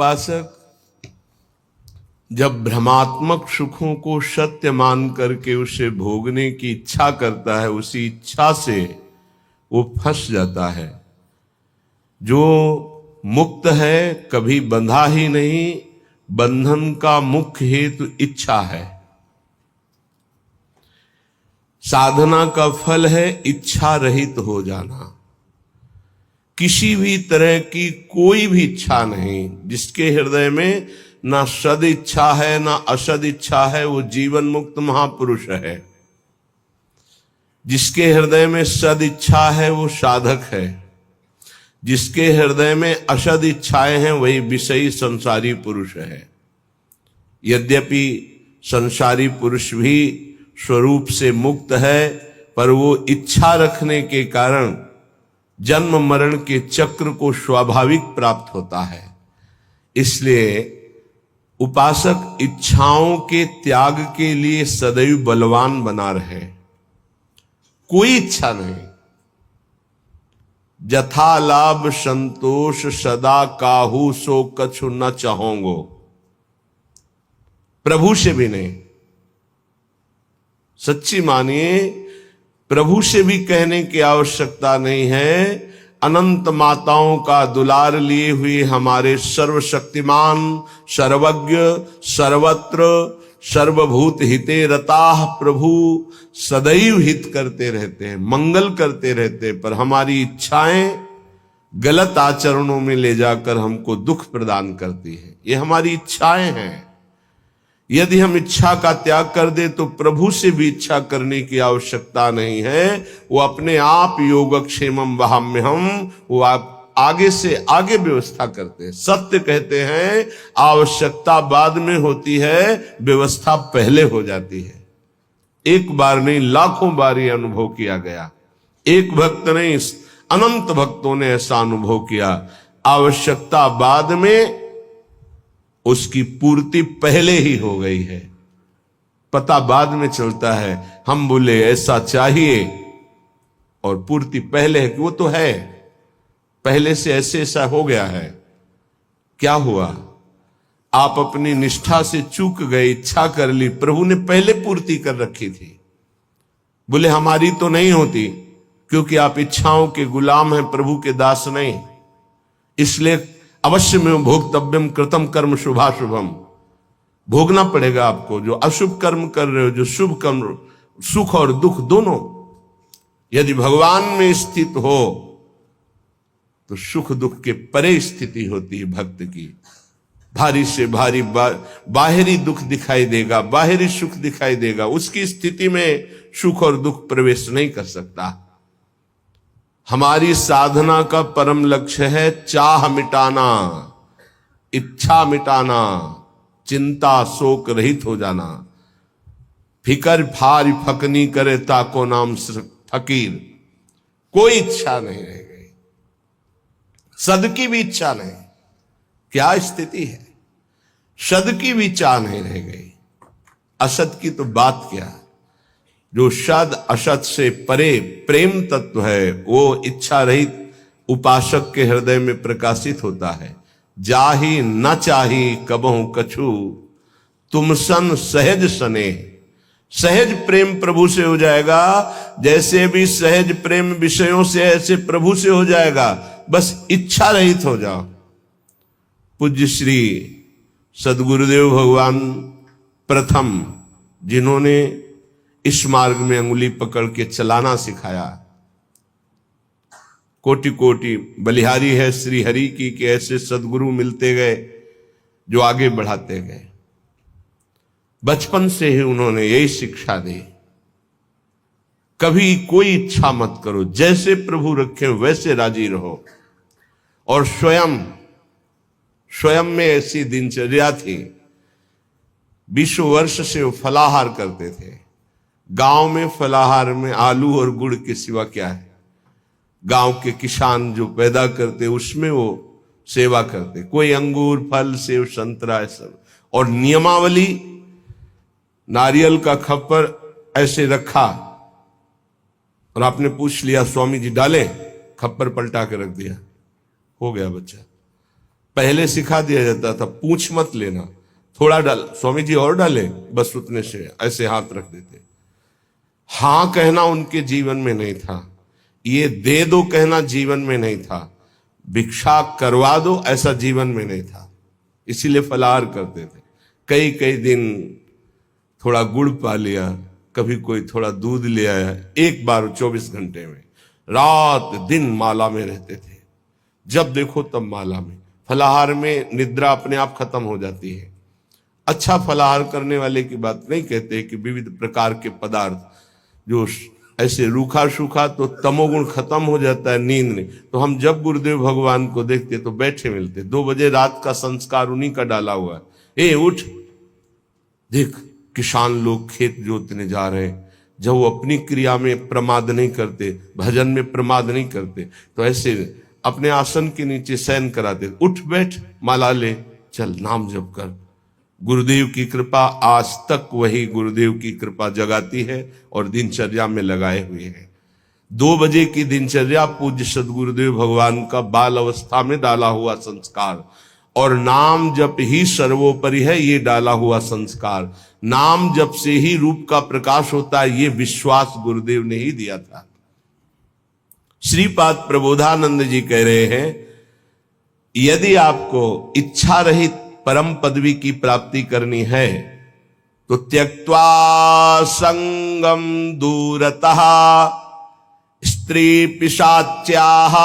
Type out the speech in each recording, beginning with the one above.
उपासक जब भ्रमात्मक सुखों को सत्य मान करके उसे भोगने की इच्छा करता है, उसी इच्छा से वो फंस जाता है। जो मुक्त है कभी बंधा ही नहीं, बंधन का मुख्य हेतु इच्छा है। साधना का फल है इच्छा रहित हो जाना। किसी भी तरह की कोई भी इच्छा नहीं। जिसके हृदय में ना सद इच्छा है ना असद इच्छा है, वो जीवन मुक्त महापुरुष है। जिसके हृदय में सद इच्छा है वो साधक है। जिसके हृदय में असद इच्छाएं हैं वही विषयी संसारी पुरुष है। यद्यपि संसारी पुरुष भी स्वरूप से मुक्त है, पर वो इच्छा रखने के कारण जन्म मरण के चक्र को स्वाभाविक प्राप्त होता है। इसलिए उपासक इच्छाओं के त्याग के लिए सदैव बलवान बना रहे। कोई इच्छा नहीं। जथा लाभ संतोष सदा काहू सो कछु न चाहोगो। प्रभु से भी नहीं। सच्ची मानिए, प्रभु से भी कहने की आवश्यकता नहीं है। अनंत माताओं का दुलार लिए हुए हमारे सर्वशक्तिमान, सर्वज्ञ, सर्वत्र, सर्वभूत हिते रताः प्रभु सदैव हित करते रहते हैं, मंगल करते रहते हैं, पर हमारी इच्छाएं गलत आचरणों में ले जाकर हमको दुख प्रदान करती हैं। ये हमारी इच्छाएं हैं। यदि हम इच्छा का त्याग कर दे तो प्रभु से भी इच्छा करने की आवश्यकता नहीं है। वो अपने आप योगक्षेमम वहाम्यहम, वो आप आगे से आगे व्यवस्था करते हैं। सत्य कहते हैं आवश्यकता बाद में होती है, व्यवस्था पहले हो जाती है। एक बार नहीं, लाखों बार ये अनुभव किया गया। एक भक्त नहीं, अनंत भक्तों ने ऐसा अनुभव किया। आवश्यकता बाद में, उसकी पूर्ति पहले ही हो गई है। पता बाद में चलता है। हम बोले ऐसा चाहिए और पूर्ति पहले है कि वो तो है, पहले से ऐसे ऐसा हो गया है। क्या हुआ? आप अपनी निष्ठा से चूक गए, इच्छा कर ली, प्रभु ने पहले पूर्ति कर रखी थी। बोले हमारी तो नहीं होती, क्योंकि आप इच्छाओं के गुलाम हैं, प्रभु के दास नहीं। इसलिए अवश्य में भोक्तव्यम कृतम कर्म शुभाशुभम, भोगना पड़ेगा आपको। जो अशुभ कर्म कर रहे हो, जो शुभ कर्म, सुख और दुख दोनों यदि भगवान में स्थित हो तो सुख दुख के परे स्थिति होती है भक्त की। भारी से भारी बाहरी दुख दिखाई देगा, बाहरी सुख दिखाई देगा, उसकी स्थिति में सुख और दुख प्रवेश नहीं कर सकता। हमारी साधना का परम लक्ष्य है चाह मिटाना, इच्छा मिटाना, चिंता शोक रहित हो जाना। फिकर फार फकनी करे ताको नाम फकीर। कोई इच्छा नहीं रह गई, सद की भी इच्छा नहीं। क्या स्थिति है? सद की भी चाह नहीं रह गई, असद की तो बात क्या। जो सद असत से परे प्रेम तत्व है, वो इच्छा रहित उपासक के हृदय में प्रकाशित होता है। जाहि न चाही कबहु कछु, तुम सन सहज सने। सहज प्रेम प्रभु से हो जाएगा। जैसे भी सहज प्रेम विषयों से, ऐसे प्रभु से हो जाएगा। बस इच्छा रहित हो जाओ। पूज्य श्री सदगुरुदेव भगवान प्रथम, जिन्होंने इस मार्ग में अंगुली पकड़ के चलाना सिखाया। कोटि कोटि बलिहारी है श्री हरि की कि ऐसे सदगुरु मिलते गए जो आगे बढ़ाते गए। बचपन से ही उन्होंने यही शिक्षा दी, कभी कोई इच्छा मत करो, जैसे प्रभु रखे वैसे राजी रहो। और स्वयं में ऐसी दिनचर्या थी। 20 वर्ष से वो फलाहार करते थे। गांव में फलाहार में आलू और गुड़ के सिवा क्या है? गांव के किसान जो पैदा करते उसमें वो सेवा करते। कोई अंगूर फल सेव संतरा सब। और नियमावली, नारियल का खप्पर ऐसे रखा और आपने पूछ लिया स्वामी जी डालें, खप्पर पलटा के रख दिया, हो गया बच्चा। पहले सिखा दिया जाता था, पूछ मत लेना, थोड़ा डाल, स्वामी जी और डाले, बस उतने से ऐसे हाथ रख देते। हां कहना उनके जीवन में नहीं था, ये दे दो कहना जीवन में नहीं था, भिक्षा करवा दो ऐसा जीवन में नहीं था। इसीलिए फलाहार करते थे। कई कई दिन थोड़ा गुड़ पा लिया, कभी कोई थोड़ा दूध ले आया, एक बार 24 घंटे में, रात दिन माला में रहते थे। जब देखो तब माला में। फलाहार में निद्रा अपने आप खत्म हो जाती है। अच्छा फलाहार करने वाले की बात नहीं कहते कि विविध प्रकार के पदार्थ जो ऐसे रूखा सूखा, तो तमोगुण खत्म हो जाता है नींद में। तो हम जब गुरुदेव भगवान को देखते तो बैठे मिलते, 2 बजे रात का संस्कार उन्हीं का डाला हुआ है। ए उठ, देख किसान लोग खेत जोतने जा रहे हैं। जब वो अपनी क्रिया में प्रमाद नहीं करते, भजन में प्रमाद नहीं करते, तो ऐसे अपने आसन के नीचे शयन कराते, उठ बैठ, माला ले, चल नाम जप कर। गुरुदेव की कृपा आज तक वही गुरुदेव की कृपा जगाती है और दिनचर्या में लगाए हुए हैं। 2 बजे की दिनचर्या पूज्य सदगुरुदेव भगवान का बाल अवस्था में डाला हुआ संस्कार, और नाम जप ही सर्वोपरि है, ये डाला हुआ संस्कार। नाम जप से ही रूप का प्रकाश होता है, ये विश्वास गुरुदेव ने ही दिया था। श्रीपाद प्रबोधानंद जी कह रहे हैं, यदि आपको इच्छा रहित परम पदवी की प्राप्ति करनी है तो त्यक्त्वा संगम दूरतः स्त्री पिशाच्याः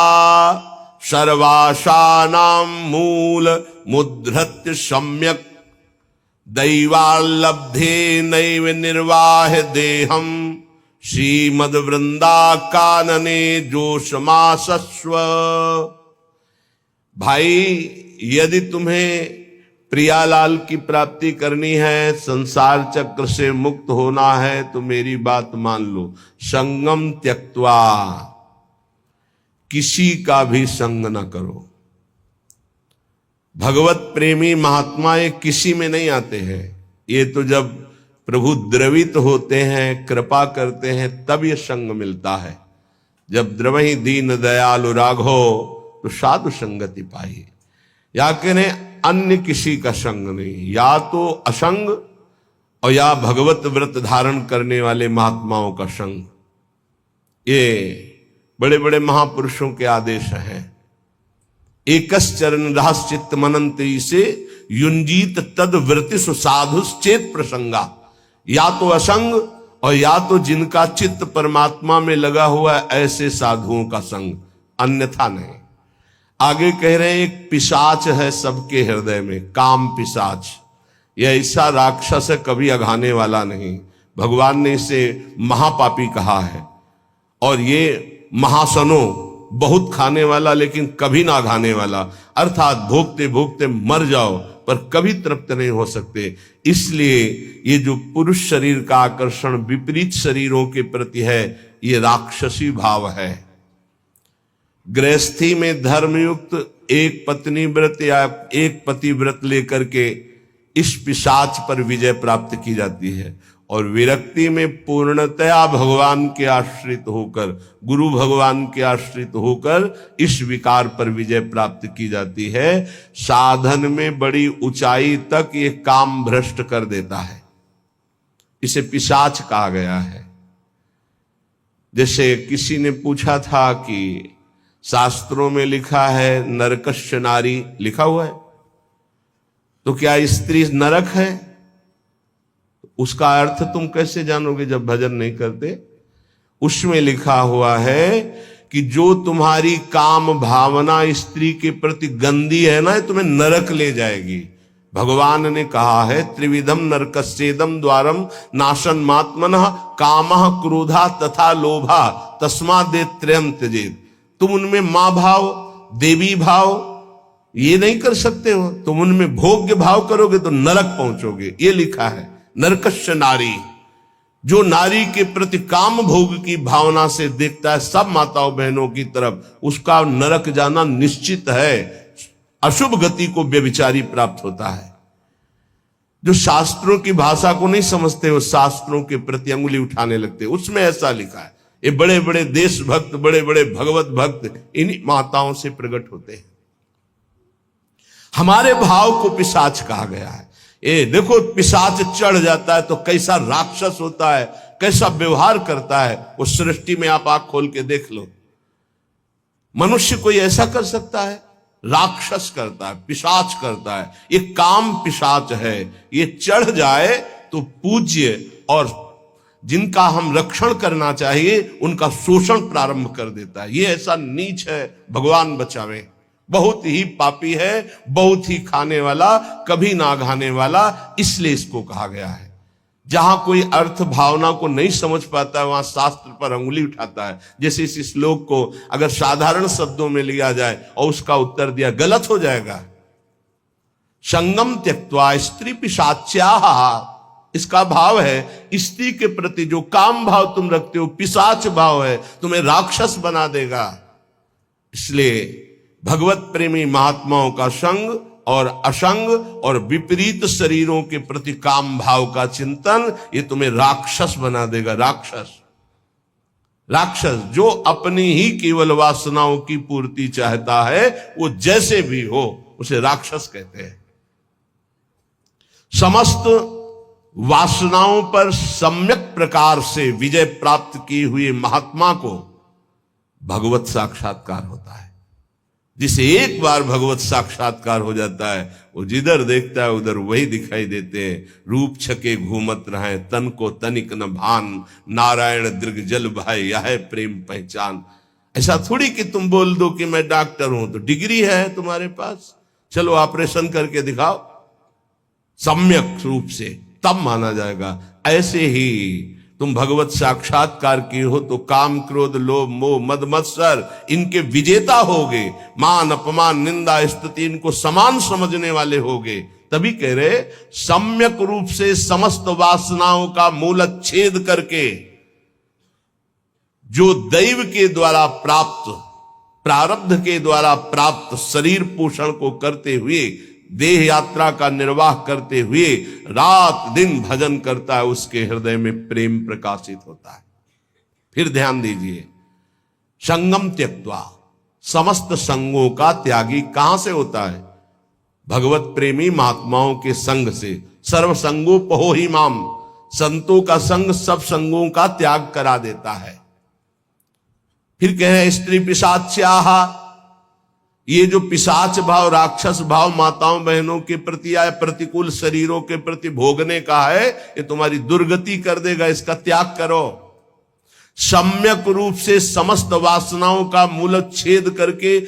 सर्वासानां मूल मुद्धृत्य सम्यक दैवाल्लब्धे नैव निर्वाह देहम श्रीमद् वृंदा कानने जोशमासस्व। भाई, यदि तुम्हें प्रियालाल की प्राप्ति करनी है, संसार चक्र से मुक्त होना है, तो मेरी बात मान लो, संगम त्यक्त्वा, किसी का भी संग न करो। भगवत प्रेमी महात्मा ये किसी में नहीं आते हैं, ये तो जब प्रभु द्रवित होते हैं, कृपा करते हैं, तब ये संग मिलता है। जब द्रवहि दीन दयालु राघो तो साधु संगति पाई। या कहें अन्य किसी का संग नहीं, या तो असंग और या भगवत व्रत धारण करने वाले महात्माओं का संग। ये बड़े बड़े महापुरुषों के आदेश हैं। एकस चरण रहस चित्त मनंती से युंजीत तद व्रतिसु साधुश्चेत प्रसंगा। या तो असंग और या तो जिनका चित्त परमात्मा में लगा हुआ है, ऐसे साधुओं का संग, अन्यथा नहीं। आगे कह रहे हैं, एक पिशाच है सबके हृदय में, काम पिशाच। यह ऐसा राक्षस है, कभी अघाने वाला नहीं। भगवान ने इसे महापापी कहा है। और ये महासनो, बहुत खाने वाला लेकिन कभी ना घाने वाला, अर्थात भोगते भोगते मर जाओ पर कभी तृप्त नहीं हो सकते। इसलिए ये जो पुरुष शरीर का आकर्षण विपरीत शरीरों के प्रति है, ये राक्षसी भाव है। गृहस्थी में धर्मयुक्त एक पत्नी व्रत या एक पति व्रत लेकर के इस पिशाच पर विजय प्राप्त की जाती है, और विरक्ति में पूर्णतया भगवान के आश्रित होकर, गुरु भगवान के आश्रित होकर इस विकार पर विजय प्राप्त की जाती है। साधन में बड़ी ऊंचाई तक ये काम भ्रष्ट कर देता है, इसे पिशाच कहा गया है। जैसे किसी ने पूछा था कि शास्त्रों में लिखा है नरकस्य नारी, लिखा हुआ है, तो क्या स्त्री नरक है? उसका अर्थ तुम कैसे जानोगे जब भजन नहीं करते? उसमें लिखा हुआ है कि जो तुम्हारी काम भावना स्त्री के प्रति गंदी है ना, तुम्हें नरक ले जाएगी। भगवान ने कहा है, त्रिविधम नरकस्येदम द्वारम नाशन मात्मनः कामः क्रोधा तथा लोभा तस्मादेव त्रयम् त्यजेत्। तुम उनमें मां भाव, देवी भाव ये नहीं कर सकते हो, तुम उनमें भोग्य भाव करोगे तो नरक पहुंचोगे। ये लिखा है नरकस्य नारी। जो नारी के प्रति काम भोग की भावना से देखता है सब माताओं बहनों की तरफ, उसका नरक जाना निश्चित है, अशुभ गति को व्यभिचारी प्राप्त होता है। जो शास्त्रों की भाषा को नहीं समझते हो, शास्त्रों के प्रति अंगुली उठाने लगते, उसमें ऐसा लिखा है। ये बड़े बड़े देशभक्त, बड़े बड़े भगवत भक्त इन्हीं माताओं से प्रकट होते हैं। हमारे भाव को पिशाच कहा गया है। ये देखो, पिशाच चढ़ जाता है तो कैसा राक्षस होता है, कैसा व्यवहार करता है। उस सृष्टि में आप आंख खोल के देख लो, मनुष्य कोई ऐसा कर सकता है? राक्षस करता है, पिशाच करता है। ये काम पिशाच है। ये चढ़ जाए तो पूज्य और जिनका हम रक्षण करना चाहिए उनका शोषण प्रारंभ कर देता है। ये ऐसा नीच है, भगवान बचावे। बहुत ही पापी है, बहुत ही खाने वाला, कभी ना घाने वाला, इसलिए इसको कहा गया है। जहां कोई अर्थ भावना को नहीं समझ पाता है वहां शास्त्र पर अंगुली उठाता है। जैसे इस श्लोक को अगर साधारण शब्दों में लिया जाए और उसका उत्तर दिया, गलत हो जाएगा। संगम त्यक्त्वा स्त्री पिशाच्याः, इसका भाव है स्त्री के प्रति जो काम भाव तुम रखते हो पिशाच भाव है, तुम्हें राक्षस बना देगा। इसलिए भगवत प्रेमी महात्माओं का संग और असंग और विपरीत शरीरों के प्रति काम भाव का चिंतन, ये तुम्हें राक्षस बना देगा। राक्षस जो अपनी ही केवल वासनाओं की पूर्ति चाहता है, वो जैसे भी हो उसे राक्षस कहते हैं। समस्त वासनाओं पर सम्यक प्रकार से विजय प्राप्त किए हुए महात्मा को भगवत साक्षात्कार होता है। जिसे एक बार भगवत साक्षात्कार हो जाता है, वो जिधर देखता है उधर वही दिखाई देते हैं। रूप छके घूमत रहे, तन को तनिक न भान, नारायण दीर्घ जल भाई यह प्रेम पहचान। ऐसा थोड़ी कि तुम बोल दो कि मैं डॉक्टर हूं तो डिग्री है तुम्हारे पास, चलो ऑपरेशन करके दिखाओ, सम्यक रूप से तब माना जाएगा। ऐसे ही तुम भगवत साक्षात्कार की हो तो काम क्रोध लोभ मोह मद मत्सर इनके विजेता होगे। मान अपमान निंदा स्तुति इनको समान समझने वाले होगे। तभी कह रहे सम्यक रूप से समस्त वासनाओं का मूलच्छेद करके जो दैव के द्वारा प्राप्त, प्रारब्ध के द्वारा प्राप्त शरीर पोषण को करते हुए, देह यात्रा का निर्वाह करते हुए रात दिन भजन करता है, उसके हृदय में प्रेम प्रकाशित होता है। फिर ध्यान दीजिए, संगम त्यक्त्वा, समस्त संगों का त्यागी कहां से होता है? भगवत प्रेमी महात्माओं के संग से। सर्व संगोपहो ही माम, संतों का संग सब संगों का त्याग करा देता है। फिर कहे स्त्री पिशाच्याः, ये जो पिशाच भाव राक्षस भाव माताओं बहनों के प्रति या प्रतिकूल शरीरों के प्रति भोगने का है, ये तुम्हारी दुर्गति कर देगा, इसका त्याग करो। सम्यक रूप से समस्त वासनाओं का मूलच्छेद करके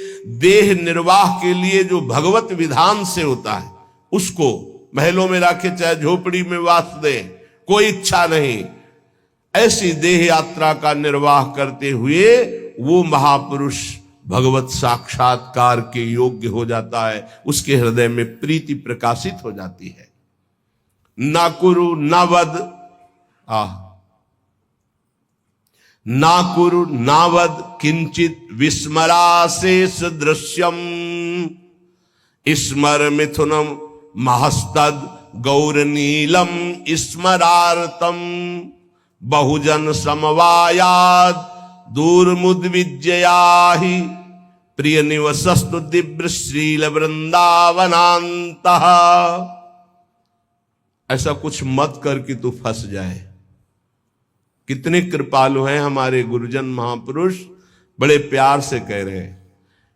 देह निर्वाह के लिए जो भगवत विधान से होता है उसको महलों में रखे चाहे झोपड़ी में वास दे, कोई इच्छा नहीं, ऐसी देह यात्रा का निर्वाह करते हुए वो महापुरुष भगवत साक्षात्कार के योग्य हो जाता है। उसके हृदय में प्रीति प्रकाशित हो जाती है। ना कुरु ना वद, ना कुरु ना वद किंचित विस्मराशेष दृश्यम, स्मर मिथुनम महस्तद गौर नीलम स्मरार्तम, बहुजन समवायाद दूरमुद्विजया ही प्रिय निवसस्तु दिव्य श्रील वृंदावनांतः। ऐसा कुछ मत कर कि तू फंस जाए। कितने कृपालु हैं हमारे गुरुजन महापुरुष, बड़े प्यार से कह रहे हैं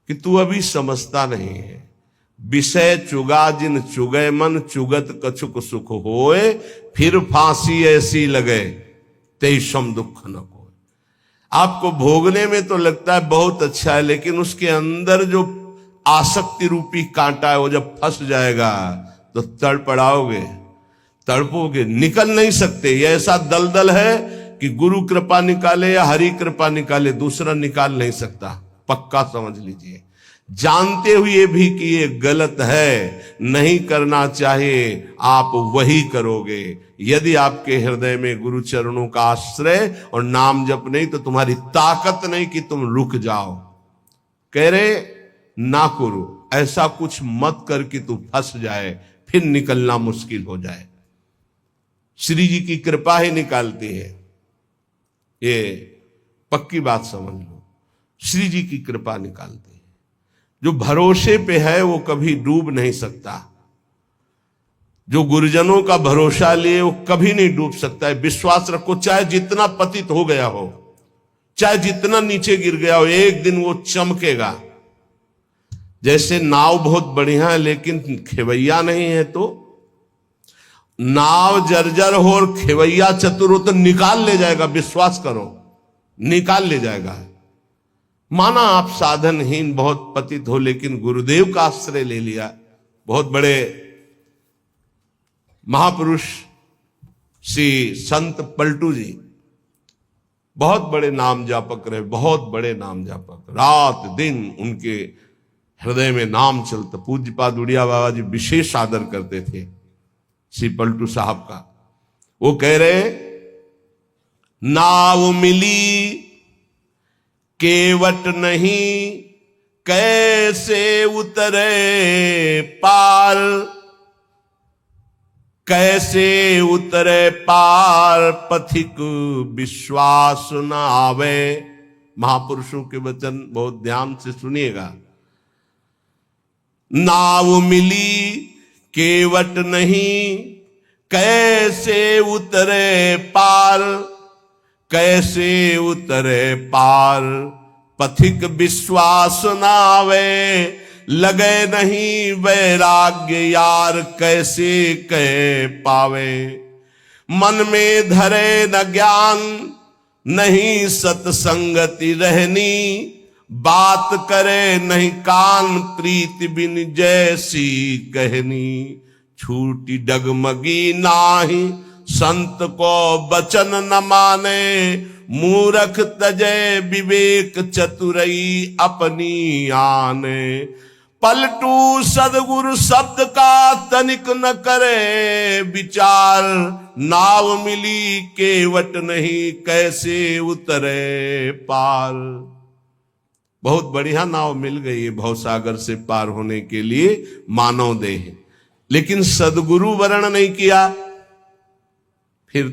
कि तू अभी समझता नहीं है। विषय चुगा जिन चुगे मन, चुगत कछुक सुख होए, फिर फांसी ऐसी लगे तेईसम दुख न। आपको भोगने में तो लगता है बहुत अच्छा है, लेकिन उसके अंदर जो आसक्ति रूपी कांटा है वो जब फंस जाएगा तो तड़पड़ाओगे, तड़पोगे, निकल नहीं सकते। ये ऐसा दलदल है कि गुरु कृपा निकाले या हरि कृपा निकाले, दूसरा निकाल नहीं सकता। पक्का समझ लीजिए, जानते हुए भी कि ये गलत है, नहीं करना चाहिए, आप वही करोगे। यदि आपके हृदय में गुरु चरणों का आश्रय और नाम जप नहीं तो तुम्हारी ताकत नहीं कि तुम रुक जाओ। कह रहे ना करो, ऐसा कुछ मत कर कि तू फंस जाए, फिर निकलना मुश्किल हो जाए। श्री जी की कृपा ही निकालती है, ये पक्की बात समझ लो। श्री जी की कृपा निकालती है। जो भरोसे पे है वो कभी डूब नहीं सकता। जो गुरुजनों का भरोसा लिए वो कभी नहीं डूब सकता है। विश्वास रखो, चाहे जितना पतित हो गया हो, चाहे जितना नीचे गिर गया हो, एक दिन वो चमकेगा। जैसे नाव बहुत बढ़िया है लेकिन खेवैया नहीं है, तो नाव जर्जर हो और खेवैया चतुर हो तो निकाल ले जाएगा, विश्वास करो, निकाल ले जाएगा। माना आप साधनहीन बहुत पतित हो लेकिन गुरुदेव का आश्रय ले लिया। बहुत बड़े महापुरुष श्री संत पलटू जी बहुत बड़े नाम जापक रहे, बहुत बड़े नाम जापक, रात दिन उनके हृदय में नाम चलता। पूज्यपाद उड़िया बाबा जी विशेष आदर करते थे श्री पलटू साहब का। वो कह रहे, नाव मिली केवट नहीं, कैसे उतरे पार, कैसे उतरे पार, पथिक विश्वास न आवे। महापुरुषों के वचन बहुत ध्यान से सुनिएगा। नाव मिली केवट नहीं, कैसे उतरे पार, कैसे उतरे पार, पथिक विश्वास न आवे। लगे नहीं वैराग्य यार, कैसे कह पावे। मन में धरे न ज्ञान, नहीं सत्संगति रहनी, बात करे नहीं कान, प्रीति बिन जैसी कहनी। छूटी डगमगी नाही, संत को बचन न माने, मूरख तजय विवेक चतुरई अपनी आने। पलटू सदगुरु शब्द का तनिक न करे विचार, नाव मिली केवट नहीं, कैसे उतरे पार। बहुत बढ़िया नाव मिल गई है भवसागर से पार होने के लिए मानव देह, लेकिन सदगुरु वर्ण नहीं किया, फिर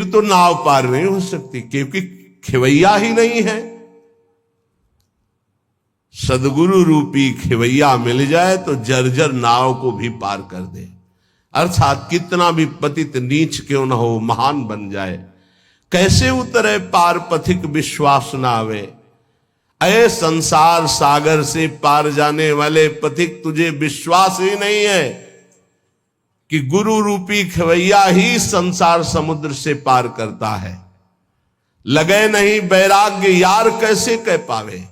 तो नाव पार नहीं हो सकती, क्योंकि खेवैया ही नहीं है। सदगुरु रूपी खेवैया मिल जाए तो जर्जर नाव को भी पार कर दे। अर्थात कितना भी पतित नीच क्यों न हो, महान बन जाए। कैसे उतरे पार, पथिक विश्वास न आवे। अये संसार सागर से पार जाने वाले पथिक, तुझे विश्वास ही नहीं है कि गुरु रूपी खवैया ही संसार समुद्र से पार करता है। लगे नहीं वैराग्य यार, कैसे कह पावे।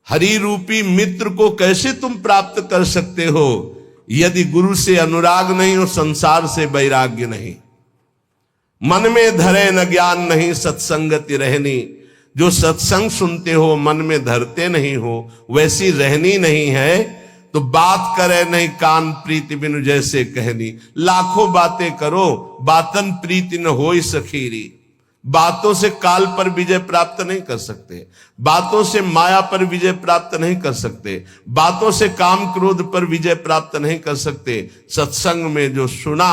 हरि रूपी मित्र को कैसे तुम प्राप्त कर सकते हो, यदि गुरु से अनुराग नहीं हो, संसार से वैराग्य नहीं। मन में धरे न ज्ञान नहीं, सत्संगति रहनी। जो सत्संग सुनते हो मन में धरते नहीं हो, वैसी रहनी नहीं है, तो बात करे नहीं कान, प्रीति बिनु जैसे कहनी। लाखों बातें करो, बातन प्रीति न होई सखीरी। बातों से काल पर विजय प्राप्त नहीं कर सकते, बातों से माया पर विजय प्राप्त नहीं कर सकते, बातों से काम क्रोध पर विजय प्राप्त नहीं कर सकते। सत्संग में जो सुना,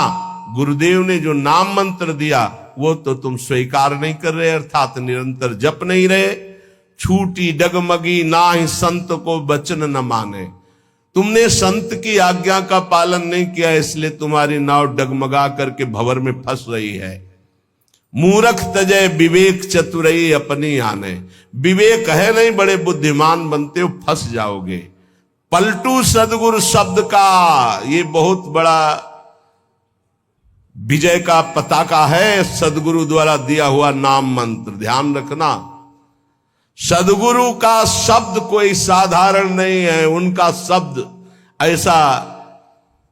गुरुदेव ने जो नाम मंत्र दिया, वो तो तुम स्वीकार नहीं कर रहे, अर्थात निरंतर जप नहीं रहे। छूटी डगमगी नाहि, संत को बचन न माने। तुमने संत की आज्ञा का पालन नहीं किया, इसलिए तुम्हारी नाव डगमगा करके भंवर में फंस रही है। मूरख तजय विवेक चतुरई अपनी आने। विवेक है नहीं, बड़े बुद्धिमान बनते हो, फंस जाओगे। पलटू सदगुरु शब्द का ये बहुत बड़ा विजय का पताका है, सदगुरु द्वारा दिया हुआ नाम मंत्र। ध्यान रखना, सदगुरु का शब्द कोई साधारण नहीं है। उनका शब्द ऐसा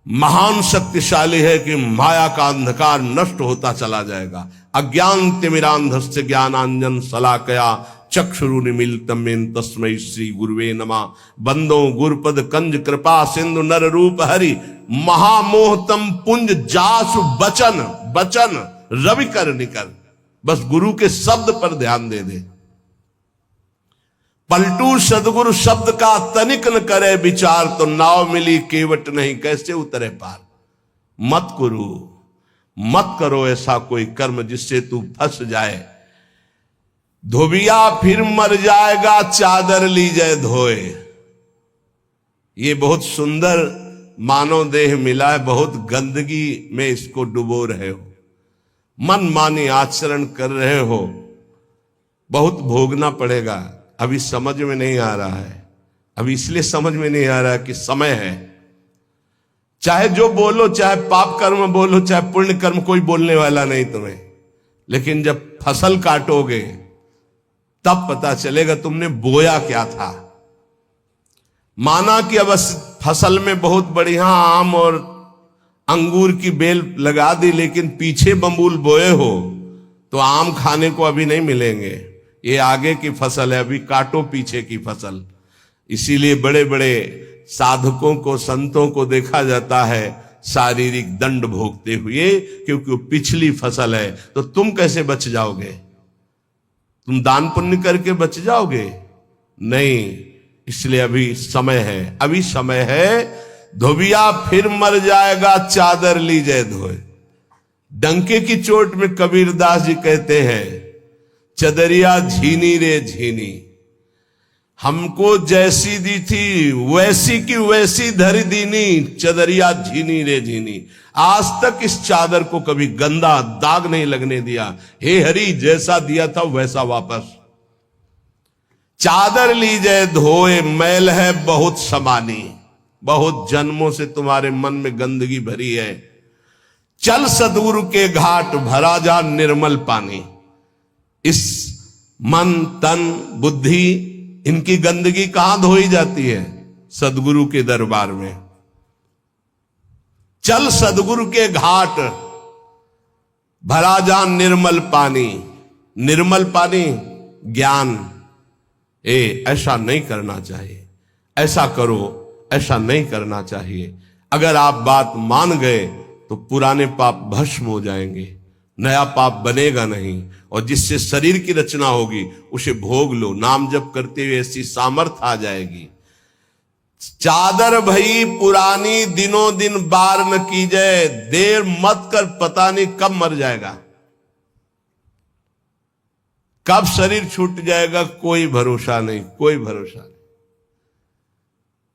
महान शक्तिशाली है कि माया का अंधकार नष्ट होता चला जाएगा। अज्ञान तिमिरांधस्य ज्ञानांजन शलाकया चक्षुरुन्मीलितं येन तस्मै श्री गुरुवे नमः। बंदो गुरुपद कंज कृपा सिंधु नर रूप हरि, महामोहतम पुंज जासु बचन बचन रवि कर निकर। बस गुरु के शब्द पर ध्यान दे दे। पलटू सदगुरु शब्द का तनिक न करे विचार, तो नाव मिली केवट नहीं, कैसे उतरे पार। मत करो ऐसा कोई कर्म जिससे तू फंस जाए। धोबिया फिर मर जाएगा, चादर लीजे धोए। ये बहुत सुंदर मानव देह मिला है, बहुत गंदगी में इसको डुबो रहे हो, मन मानी आचरण कर रहे हो, बहुत भोगना पड़ेगा। अभी समझ में नहीं आ रहा है, अभी इसलिए समझ में नहीं आ रहा कि समय है। चाहे जो बोलो, चाहे पाप कर्म बोलो, चाहे पुण्य कर्म, कोई बोलने वाला नहीं तुम्हें, लेकिन जब फसल काटोगे तब पता चलेगा तुमने बोया क्या था। माना कि अब फसल में बहुत बढ़िया आम और अंगूर की बेल लगा दी, लेकिन पीछे बम्बूल बोए हो तो आम खाने को अभी नहीं मिलेंगे। ये आगे की फसल है, अभी काटो पीछे की फसल। इसीलिए बड़े बड़े साधकों को, संतों को देखा जाता है शारीरिक दंड भोगते हुए, क्योंकि वो पिछली फसल है। तो तुम कैसे बच जाओगे? तुम दान पुण्य करके बच जाओगे? नहीं। इसलिए अभी समय है, अभी समय है। धोबिया फिर मर जाएगा, चादर लीजिए धोए। डंके की चोट में कबीरदास जी कहते हैं, चदरिया झीनी रे झीनी, हमको जैसी दी थी वैसी की वैसी धरी दीनी, चदरिया झीनी रे झीनी। आज तक इस चादर को कभी गंदा दाग नहीं लगने दिया। हे हरि, जैसा दिया था वैसा वापस। चादर लीजिए धोए, मैल है बहुत समानी, बहुत जन्मों से तुम्हारे मन में गंदगी भरी है। चल सदगुरु के घाट, भरा जा निर्मल पानी। इस मन, तन, बुद्धि, इनकी गंदगी कहां धोई जाती है? सदगुरु के दरबार में। चल सदगुरु के घाट, भरा जा निर्मल पानी। निर्मल पानी ज्ञान। ऐसा नहीं करना चाहिए, ऐसा करो, ऐसा नहीं करना चाहिए। अगर आप बात मान गए तो पुराने पाप भस्म हो जाएंगे, नया पाप बनेगा नहीं, और जिससे शरीर की रचना होगी उसे भोग लो। नाम जप करते हुए ऐसी सामर्थ आ जाएगी। चादर भई पुरानी, दिनों दिन बार न की जाए। देर मत कर, पता नहीं कब मर जाएगा, कब शरीर छूट जाएगा, कोई भरोसा नहीं, कोई भरोसा नहीं।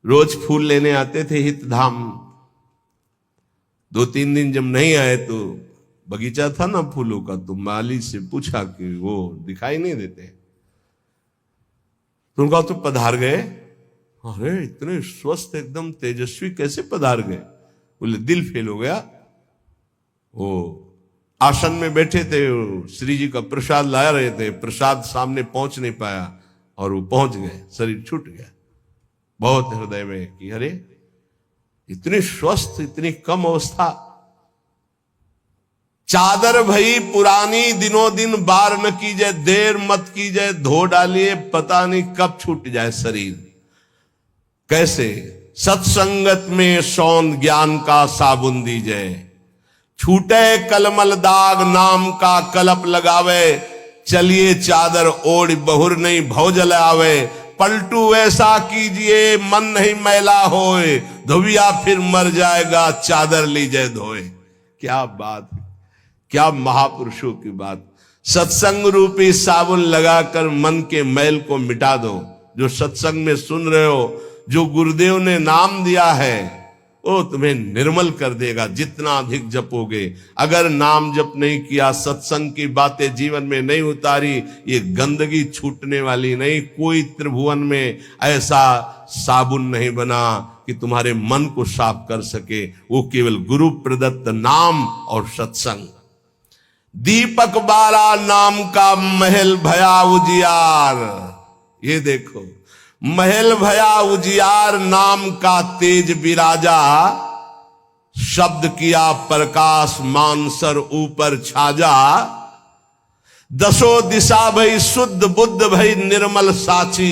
रोज फूल लेने आते थे हित धाम, 2-3 दिन जब नहीं आए तो बगीचा था ना फूलों का, तो माली से पूछा कि वो दिखाई नहीं देते। तो उनका तो पधार गए। अरे इतने स्वस्थ एकदम तेजस्वी कैसे पधार गए? बोले दिल फेल हो गया। वो आसन में बैठे थे, श्री जी का प्रसाद ला रहे थे, प्रसाद सामने पहुंच नहीं पाया और वो पहुंच गए, शरीर छूट गया। बहुत हृदय में कि अरे इतने स्वस्थ, इतनी कम अवस्था। चादर भई पुरानी, दिनों दिन बार न कीजिए, देर मत कीजिए, धो डालिए, पता नहीं कब छूट जाए शरीर। कैसे? सत्संगत में सौंद ज्ञान का साबुन दीजिए। छूटे कलमल दाग, नाम का कलप लगावे। चलिए चादर ओढ़, बहुर नहीं भव जल आवे। पलटू ऐसा कीजिए, मन नहीं मैला होए। धोबिया फिर मर जाएगा, चादर लीजिए धोए। क्या बात, क्या महापुरुषों की बात। सत्संग रूपी साबुन लगाकर मन के मैल को मिटा दो। जो सत्संग में सुन रहे हो, जो गुरुदेव ने नाम दिया है, वो तुम्हें निर्मल कर देगा जितना अधिक जपोगे। अगर नाम जप नहीं किया, सत्संग की बातें जीवन में नहीं उतारी, ये गंदगी छूटने वाली नहीं। कोई त्रिभुवन में ऐसा साबुन नहीं बना कि तुम्हारे मन को साफ कर सके। वो केवल गुरु प्रदत्त नाम और सत्संग। दीपक बारा नाम का महल भया उजियार। ये देखो, महल भया उजियार, नाम का तेज विराजा। शब्द किया प्रकाश, मानसर ऊपर छाजा। दसो दिशा भई शुद्ध, बुद्ध भई निर्मल साची।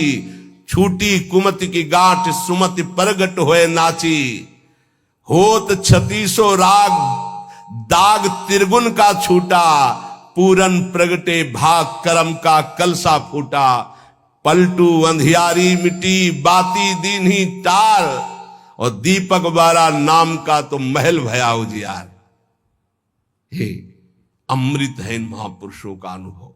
छूटी कुमति की गांठ, सुमति प्रगट होए नाची। होत 36 राग, दाग त्रिगुण का छूटा। पूरन प्रगटे, भाग कर्म का कलसा फूटा। पलटू अंधियारी मिटी, बाती दीन्ही टार। और दीपक बारा नाम का तो महल भया उजियार। हे अमृत है इन महापुरुषों का अनुभव।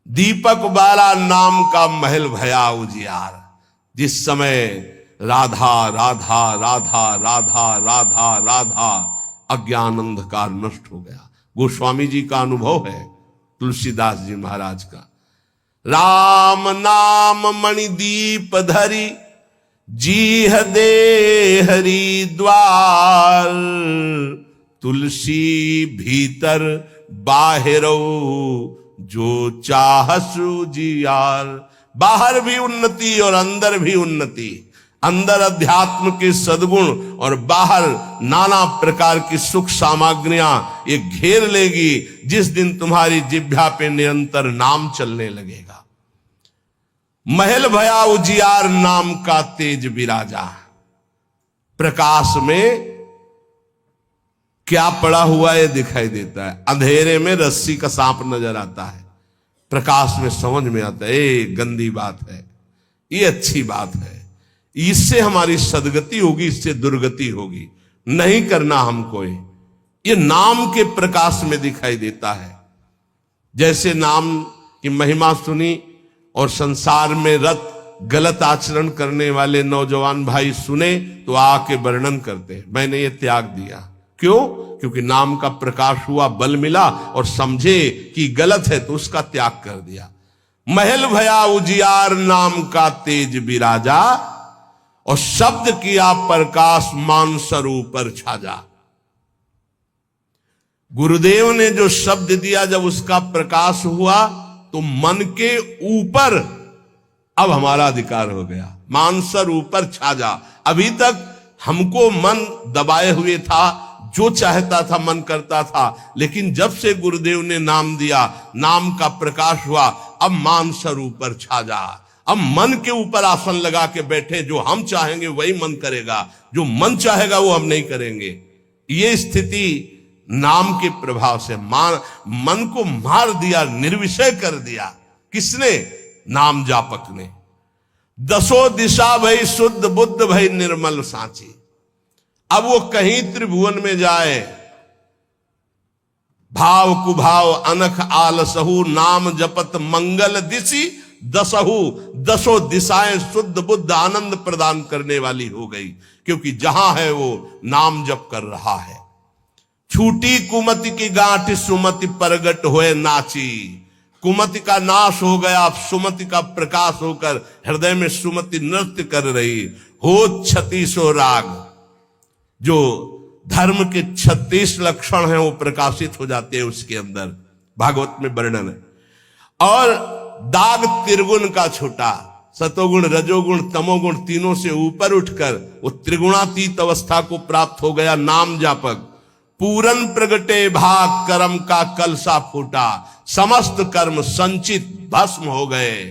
दीपक बारा नाम का महल भया उजियार। जिस समय राधा राधा राधा राधा राधा राधा, अज्ञान अंधकार नष्ट हो गया। गोस्वामी जी का अनुभव है, तुलसीदास जी महाराज का। राम नाम मणिदीप धरी, जीह दे हरिद्वार, तुलसी भीतर बाहरो जो चाहसु जियार। बाहर भी उन्नति और अंदर भी उन्नति, अंदर अध्यात्म के सद्गुण और बाहर नाना प्रकार की सुख सामग्रियां ये घेर लेगी जिस दिन तुम्हारी जिह्वा पे निरंतर नाम चलने लगेगा। महल भया उजियार, नाम का तेज विराजा। प्रकाश में क्या पड़ा हुआ है दिखाई देता है, अंधेरे में रस्सी का सांप नजर आता है, प्रकाश में समझ में आता है ये गंदी बात है, ये अच्छी बात है, इससे हमारी सदगति होगी, इससे दुर्गति होगी, नहीं करना हमको। ये नाम के प्रकाश में दिखाई देता है। जैसे नाम की महिमा सुनी और संसार में रत गलत आचरण करने वाले नौजवान भाई सुने तो आके वर्णन करते, मैंने ये त्याग दिया। क्यों? क्योंकि नाम का प्रकाश हुआ, बल मिला और समझे कि गलत है तो उसका त्याग कर दिया। महल भया उजियार, नाम का तेज विराजा, और शब्द किया प्रकाश, मानसर ऊपर छाजा। गुरुदेव ने जो शब्द दिया, जब उसका प्रकाश हुआ तो मन के ऊपर अब हमारा अधिकार हो गया, मानसर ऊपर छाजा। अभी तक हमको मन दबाए हुए था, जो चाहता था मन करता था, लेकिन जब से गुरुदेव ने नाम दिया, नाम का प्रकाश हुआ, अब मानसर ऊपर छाजा। अब मन के ऊपर आसन लगा के बैठे, जो हम चाहेंगे वही मन करेगा, जो मन चाहेगा वो हम नहीं करेंगे। ये स्थिति नाम के प्रभाव से मन को मार दिया, निर्विषय कर दिया। किसने? नाम जापक ने। दसों दिशा भई शुद्ध, बुद्ध भई निर्मल सांची। अब वो कहीं त्रिभुवन में जाए, भाव कुभाव अनख आलसहु, नाम जपत मंगल दिशि दसहु। दसों दिशाएं शुद्ध बुद्ध आनंद प्रदान करने वाली हो गई, क्योंकि जहां है वो नाम जप कर रहा है। छूटी कुमति की गांठ, सुमति प्रगट होए नाची। कुमति का नाश हो गया, सुमति का प्रकाश होकर हृदय में सुमति नृत्य कर रही। हो 36 राग, जो धर्म के 36 लक्षण हैं वो प्रकाशित हो जाते हैं उसके अंदर, भागवत में वर्णन है। और दाग त्रिगुण का छूटा, सतोगुण रजोगुण तमोगुण तीनों से ऊपर उठकर वो त्रिगुणातीत अवस्था को प्राप्त हो गया नाम जापक। पूरन प्रगटे भाग, कर्म का कलसा फूटा, समस्त कर्म संचित भस्म हो गए,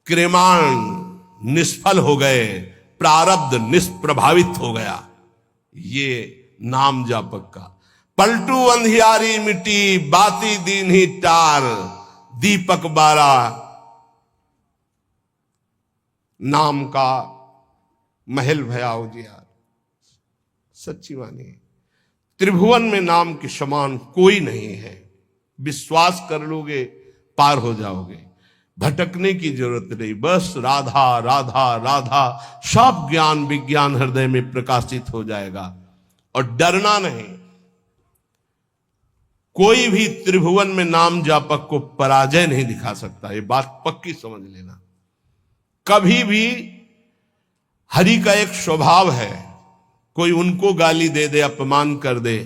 क्रिमाण निष्फल हो गए, प्रारब्ध निष्प्रभावित हो गया। ये नाम जापक का। पलटू अंधियारी मिट्टी, बाती दीन ही टार, दीपक बारा। नाम का महल भया उजियार। सच्ची वाणी है, त्रिभुवन में नाम के समान कोई नहीं है। विश्वास कर लोगे पार हो जाओगे, भटकने की जरूरत नहीं। बस राधा राधा राधा, सब ज्ञान विज्ञान हृदय में प्रकाशित हो जाएगा। और डरना नहीं, कोई भी त्रिभुवन में नाम जापक को पराजय नहीं दिखा सकता, ये बात पक्की समझ लेना। कभी भी हरि का एक स्वभाव है, कोई उनको गाली दे दे, अपमान कर दे,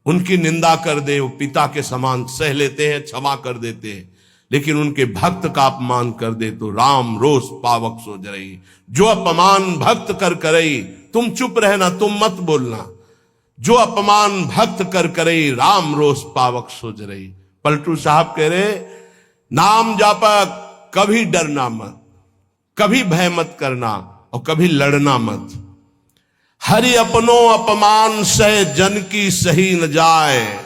उनकी निंदा कर दे, वो पिता के समान सह लेते हैं, क्षमा कर देते हैं। लेकिन उनके भक्त का अपमान कर दे तो राम रोष पावक सो जरई। जो अपमान भक्त कर करई, तुम चुप रहना, तुम मत बोलना। जो अपमान भक्त कर करई, राम रोष पावक सो जरई। पलटू साहब कह रहे, नाम जापक कभी डरना मत, कभी भय मत करना और कभी लड़ना मत। हरि अपनो अपमान सह, जन की सही न जाए।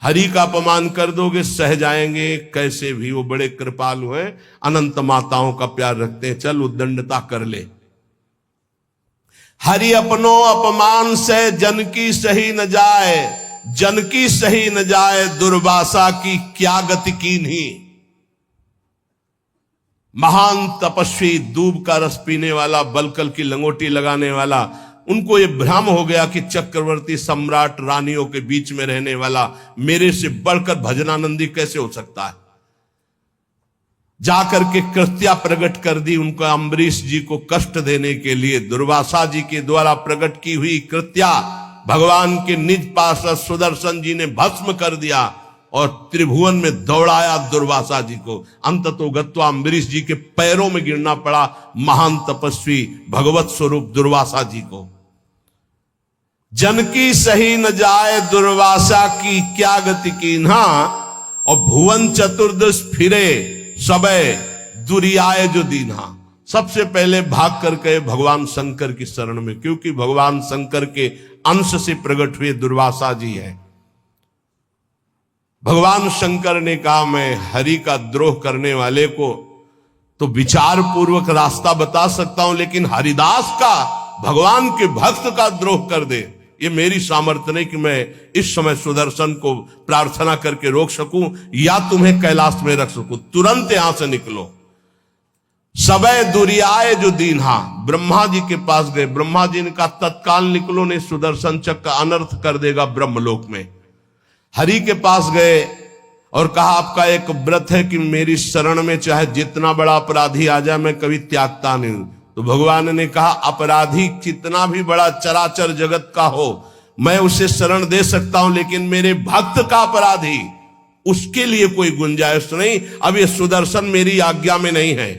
हरि का अपमान कर दोगे सह जाएंगे, कैसे भी, वो बड़े कृपालु हैं, अनंत माताओं का प्यार रखते हैं, चल उद्दंडता कर ले। हरि अपनो अपमान से जन की सही न जाए, जन की सही न जाए, दुर्वासा की क्या गति की नहीं। महान तपस्वी, दूब का रस पीने वाला, बलकल की लंगोटी लगाने वाला, उनको ये भ्रम हो गया कि चक्रवर्ती सम्राट रानियों के बीच में रहने वाला मेरे से बढ़कर भजनानंदी कैसे हो सकता है। जाकर के कृत्या प्रकट कर दी उनका, अम्बरीश जी को कष्ट देने के लिए दुर्वासा जी के द्वारा प्रकट की हुई कृत्या भगवान के निज पार्षद सुदर्शन जी ने भस्म कर दिया और त्रिभुवन में दौड़ाया दुर्वासा जी को। अंततो गत्वा अम्बरीश जी के पैरों में गिरना पड़ा महान तपस्वी भगवत स्वरूप दुर्वासा जी को। जन की सही न जाए दुर्वासा की क्या गति कीन्हा, और भुवन चतुर्दश फिरे सबे दुरियाए जो दीन्हा। सबसे पहले भाग कर गए भगवान शंकर की शरण में, क्योंकि भगवान शंकर के अंश से प्रकट हुए दुर्वासा जी है। भगवान शंकर ने कहा मैं हरि का द्रोह करने वाले को तो विचार पूर्वक रास्ता बता सकता हूं, लेकिन हरिदास का, भगवान के भक्त का द्रोह कर दे, ये मेरी सामर्थ्य नहीं कि मैं इस समय सुदर्शन को प्रार्थना करके रोक सकूं या तुम्हें कैलाश में रख सकूं। तुरंत यहां से निकलो। सबे दुरियाए जो दीन्हा, ब्रह्मा जी के पास गए। ब्रह्मा जी ने कहा तत्काल निकलो, नहीं सुदर्शन चक्र अनर्थ कर देगा ब्रह्मलोक में। हरि के पास गए और कहा आपका एक व्रत है कि मेरी शरण में चाहे जितना बड़ा अपराधी आ जाए मैं कभी त्यागता नहीं हूं। तो भगवान ने कहा अपराधी कितना भी बड़ा चराचर जगत का हो मैं उसे शरण दे सकता हूं, लेकिन मेरे भक्त का अपराधी, उसके लिए कोई गुंजाइश नहीं। अब ये सुदर्शन मेरी आज्ञा में नहीं है।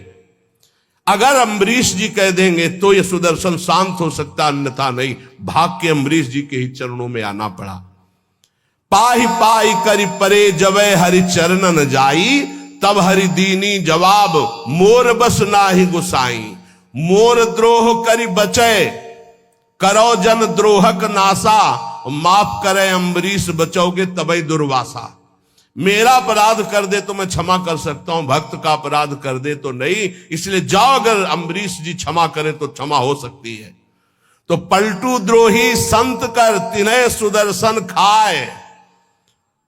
अगर अम्बरीश जी कह देंगे तो ये सुदर्शन शांत हो सकता, अन्यथा नहीं। भाग के अम्बरीश जी के ही चरणों में आना पड़ा। पाही पाई करी परे जबे हरि चरण न जाई, तब हरि दीनी जवाब मोर बस नाही गुसाई। मोर द्रोह करी बचे करो जन द्रोहक नासा, माफ करे अम्बरीश बचोगे तबई दुर्वासा। मेरा अपराध कर दे तो मैं क्षमा कर सकता हूं, भक्त का अपराध कर दे तो नहीं। इसलिए जाओ, अगर अम्बरीश जी क्षमा करें तो क्षमा हो सकती है। तो पलटू द्रोही संत कर तिन्हे सुदर्शन खाए,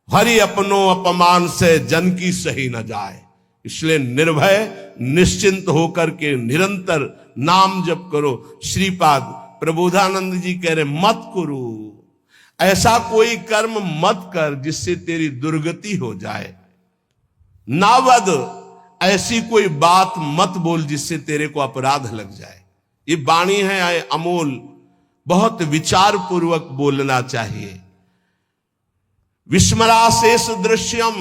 हरि अपनो अपमान से जन की सही न जाए। इसलिए निर्भय निश्चिंत होकर के निरंतर नाम जप करो। श्रीपाद प्रबोधानंद जी कह रहे मत करो, ऐसा कोई कर्म मत कर जिससे तेरी दुर्गति हो जाए। नावद, ऐसी कोई बात मत बोल जिससे तेरे को अपराध लग जाए। ये वाणी है अमोल, बहुत विचार पूर्वक बोलना चाहिए। विस्मराशेष दृश्यम,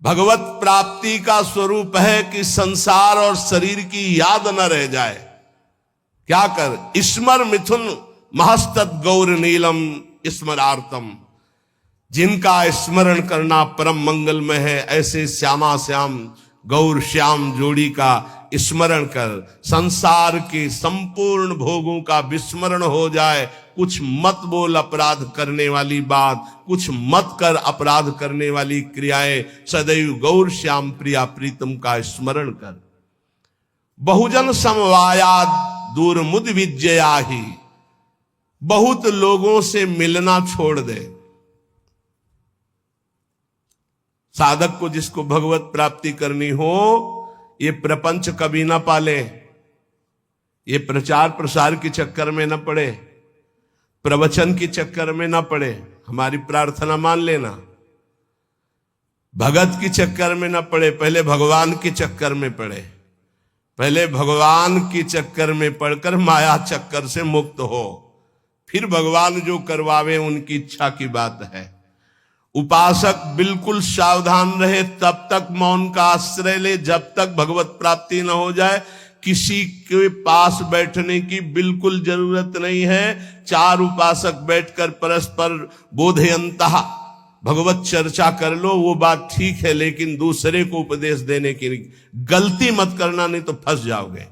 भगवत प्राप्ति का स्वरूप है कि संसार और शरीर की याद न रह जाए। क्या कर, स्मर मिथुन महस्तत् गौर नीलम स्मरार्थम। जिनका स्मरण करना परम मंगलमय है, ऐसे श्यामा श्याम गौर श्याम जोड़ी का स्मरण कर। संसार के संपूर्ण भोगों का विस्मरण हो जाए। कुछ मत बोल अपराध करने वाली बात, कुछ मत कर अपराध करने वाली क्रियाएं। सदैव गौर श्याम प्रिया प्रीतम का स्मरण कर। बहुजन समवायाद दूर मुद विजयाही, बहुत लोगों से मिलना छोड़ दे। साधक को जिसको भगवत प्राप्ति करनी हो, ये प्रपंच कभी ना पाले, ये प्रचार प्रसार के चक्कर में ना पड़े, प्रवचन के चक्कर में ना पड़े। हमारी प्रार्थना मान लेना, भगत के चक्कर में ना पड़े, पहले भगवान के चक्कर में पड़े। पहले भगवान के चक्कर में पड़कर माया चक्कर से मुक्त हो, फिर भगवान जो करवावे उनकी इच्छा की बात है। उपासक बिल्कुल सावधान रहे, तब तक मौन का आश्रय ले जब तक भगवत प्राप्ति न हो जाए। किसी के पास बैठने की बिल्कुल जरूरत नहीं है। चार उपासक बैठकर परस्पर बोधयंतः भगवत चर्चा कर लो, वो बात ठीक है, लेकिन दूसरे को उपदेश देने की गलती मत करना, नहीं तो फंस जाओगे।